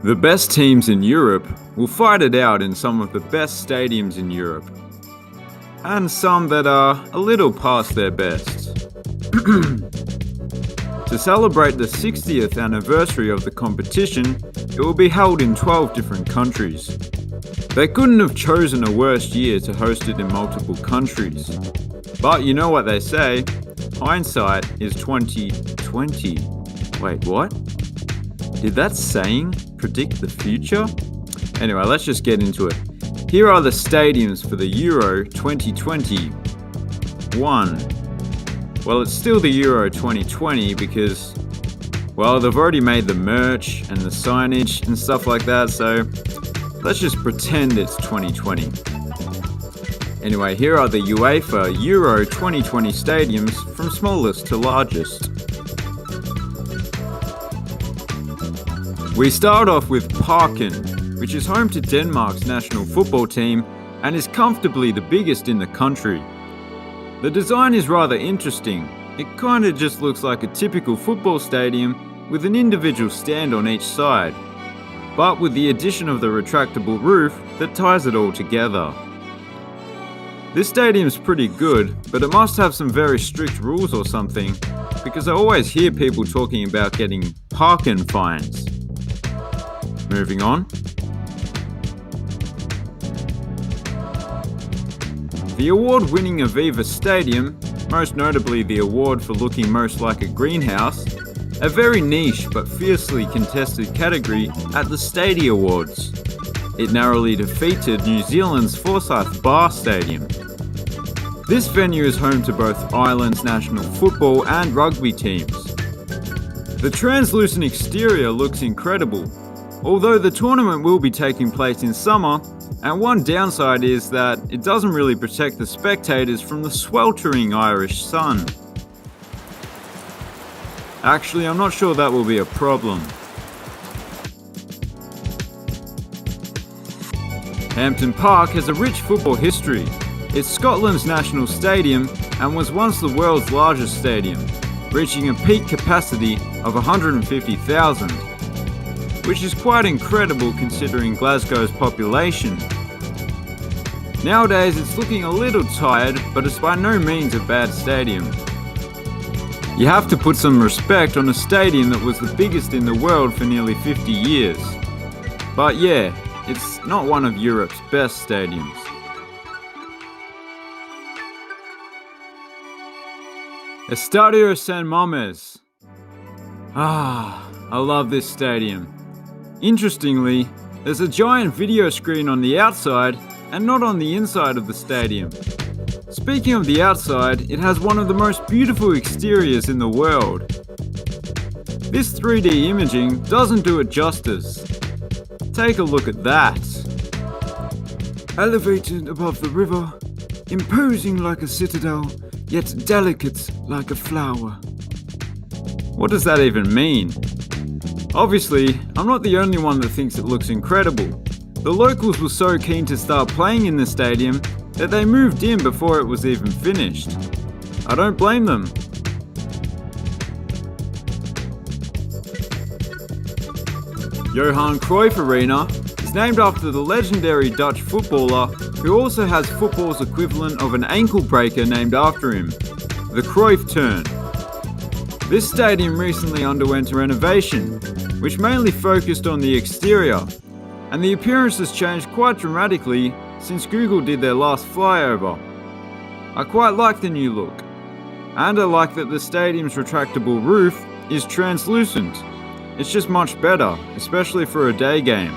The best teams in Europe will fight it out in some of the best stadiums in Europe, and some that are a little past their best. To celebrate the 60th anniversary of the competition, it will be held in 12 different countries. They couldn't have chosen a worse year to host it in multiple countries. But you know what they say, hindsight is 20/20. Wait, what? Did that saying predict the future? Anyway, let's just get into it. Here are the stadiums for the Euro 2021. Well, it's still the Euro 2020 because, well, they've already made the merch and the signage and stuff like that, so let's just pretend it's 2020. Anyway, here are the UEFA Euro 2020 stadiums from smallest to largest. We start off with Parken, which is home to Denmark's national football team and is comfortably the biggest in the country. The design is rather interesting. It kinda just looks like a typical football stadium with an individual stand on each side, but with the addition of the retractable roof that ties it all together. This stadium's pretty good, but it must have some very strict rules or something, because I always hear people talking about getting Parken fines. Moving on. The award-winning Aviva Stadium, most notably the award for looking most like a greenhouse, a very niche but fiercely contested category at the Stadia Awards. It narrowly defeated New Zealand's Forsyth Bar Stadium. This venue is home to both Ireland's national football and rugby teams. The translucent exterior looks incredible, although the tournament will be taking place in summer, and one downside is that it doesn't really protect the spectators from the sweltering Irish sun. Actually, I'm not sure that will be a problem. Hampden Park has a rich football history. It's Scotland's national stadium and was once the world's largest stadium, reaching a peak capacity of 150,000, which is quite incredible considering Glasgow's population. Nowadays it's looking a little tired, but it's by no means a bad stadium. You have to put some respect on a stadium that was the biggest in the world for nearly 50 years. But yeah, it's not one of Europe's best stadiums. Estadio San Mamés. I love this stadium. Interestingly, there's a giant video screen on the outside and not on the inside of the stadium. Speaking of the outside, it has one of the most beautiful exteriors in the world. This 3D imaging doesn't do it justice. Take a look at that. Elevated above the river, imposing like a citadel, yet delicate like a flower. What does that even mean? Obviously, I'm not the only one that thinks it looks incredible. The locals were so keen to start playing in the stadium that they moved in before it was even finished. I don't blame them. Johan Cruyff Arena is named after the legendary Dutch footballer who also has football's equivalent of an ankle breaker named after him, the Cruyff turn. This stadium recently underwent a renovation, which mainly focused on the exterior, and the appearance has changed quite dramatically since Google did their last flyover. I quite like the new look, and I like that the stadium's retractable roof is translucent. It's just much better, especially for a day game.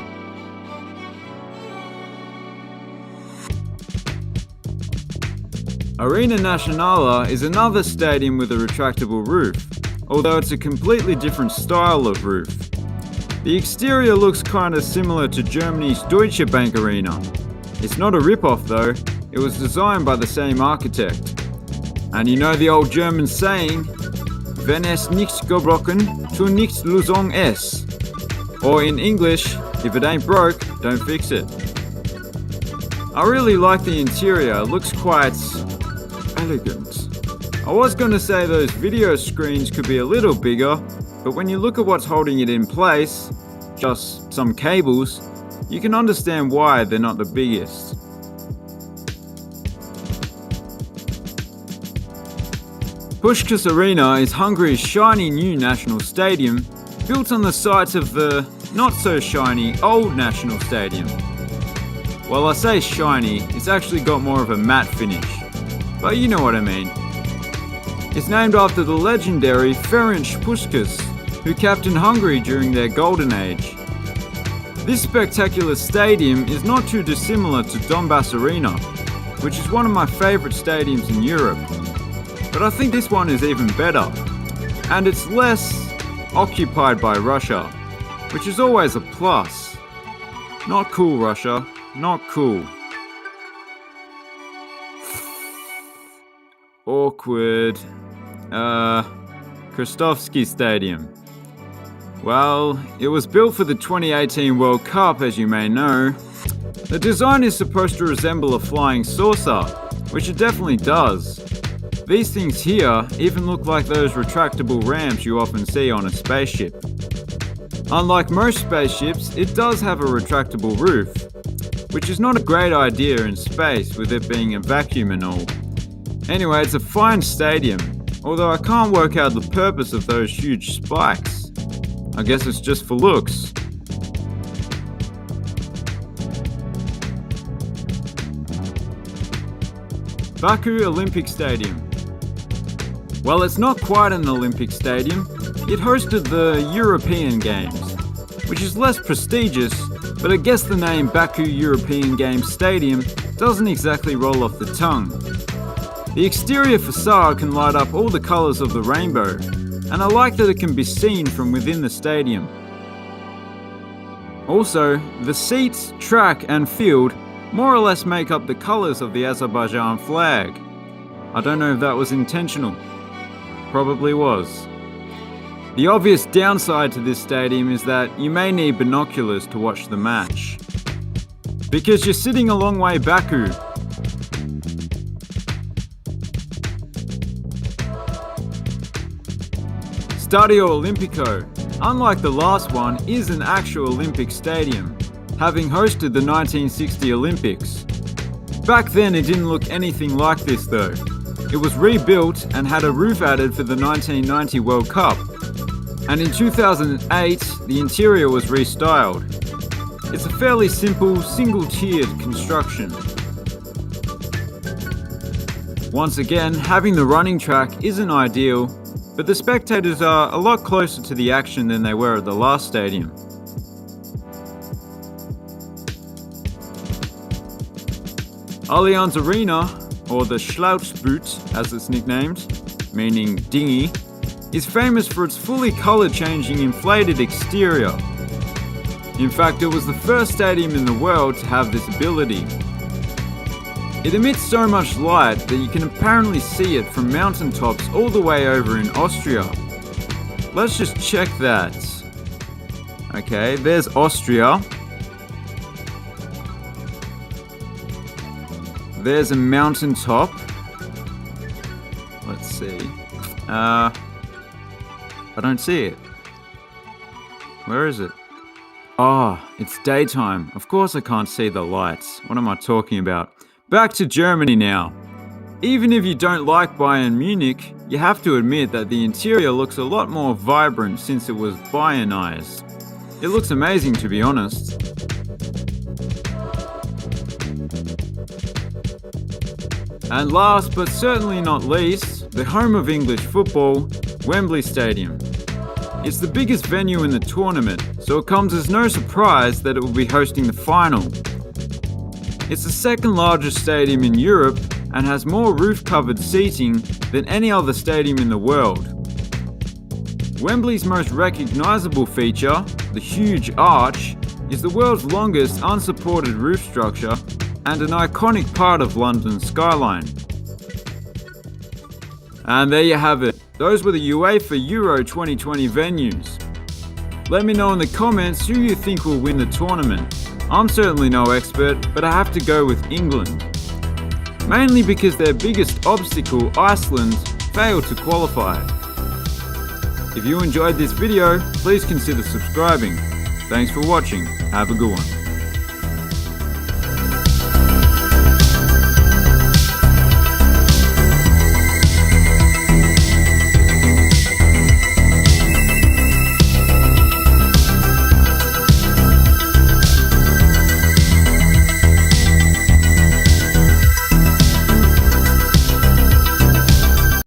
Arena Nacional is another stadium with a retractable roof, although it's a completely different style of roof. The exterior looks kinda similar to Germany's Deutsche Bank Arena. It's not a rip-off though, it was designed by the same architect. And you know the old German saying, wenn es nicht gebrochen, tu nicht Lösung es. Or in English, if it ain't broke, don't fix it. I really like the interior, it looks quite elegant. I was going to say those video screens could be a little bigger, but when you look at what's holding it in place, just some cables, you can understand why they're not the biggest. Puskás Arena is Hungary's shiny new national stadium, built on the site of the not-so-shiny old national stadium. While I say shiny, it's actually got more of a matte finish, but you know what I mean. It's named after the legendary Ferenc Puskás, who captained Hungary during their golden age. This spectacular stadium is not too dissimilar to Donbass Arena, which is one of my favourite stadiums in Europe. But I think this one is even better, and it's less occupied by Russia, which is always a plus. Not cool, Russia, not cool. Awkward. Krestovsky Stadium. Well, it was built for the 2018 World Cup, as you may know. The design is supposed to resemble a flying saucer, which it definitely does. These things here even look like those retractable ramps you often see on a spaceship. Unlike most spaceships, it does have a retractable roof, which is not a great idea in space with it being a vacuum and all. Anyway, it's a fine stadium, although I can't work out the purpose of those huge spikes. I guess it's just for looks. Baku Olympic Stadium. Well, it's not quite an Olympic stadium. It hosted the European Games, which is less prestigious, but I guess the name Baku European Games Stadium doesn't exactly roll off the tongue. The exterior facade can light up all the colours of the rainbow, and I like that it can be seen from within the stadium. Also, the seats, track and field more or less make up the colours of the Azerbaijan flag. I don't know if that was intentional. Probably was. The obvious downside to this stadium is that you may need binoculars to watch the match, because you're sitting a long way Baku. Stadio Olimpico, unlike the last one, is an actual Olympic stadium, having hosted the 1960 Olympics. Back then it didn't look anything like this though. It was rebuilt and had a roof added for the 1990 World Cup. And in 2008, the interior was restyled. It's a fairly simple, single-tiered construction. Once again, having the running track isn't ideal, but the spectators are a lot closer to the action than they were at the last stadium. Allianz Arena, or the Schlauchboot as it's nicknamed, meaning dinghy, is famous for its fully colour-changing inflated exterior. In fact, it was the first stadium in the world to have this ability. It emits so much light that you can apparently see it from mountaintops all the way over in Austria. Let's just check that. Okay, there's Austria. There's a mountaintop. Let's see. I don't see it. Where is it? Oh, it's daytime. Of course I can't see the lights. What am I talking about? Back to Germany now. Even if you don't like Bayern Munich, you have to admit that the interior looks a lot more vibrant since it was Bayernized. It looks amazing, to be honest. And last but certainly not least, the home of English football, Wembley Stadium. It's the biggest venue in the tournament, so it comes as no surprise that it will be hosting the final. It's the second largest stadium in Europe and has more roof-covered seating than any other stadium in the world. Wembley's most recognisable feature, the huge arch, is the world's longest unsupported roof structure and an iconic part of London's skyline. And there you have it. Those were the UEFA Euro 2020 venues. Let me know in the comments who you think will win the tournament. I'm certainly no expert, but I have to go with England. Mainly because their biggest obstacle, Iceland, failed to qualify. If you enjoyed this video, please consider subscribing. Thanks for watching. Have a good one.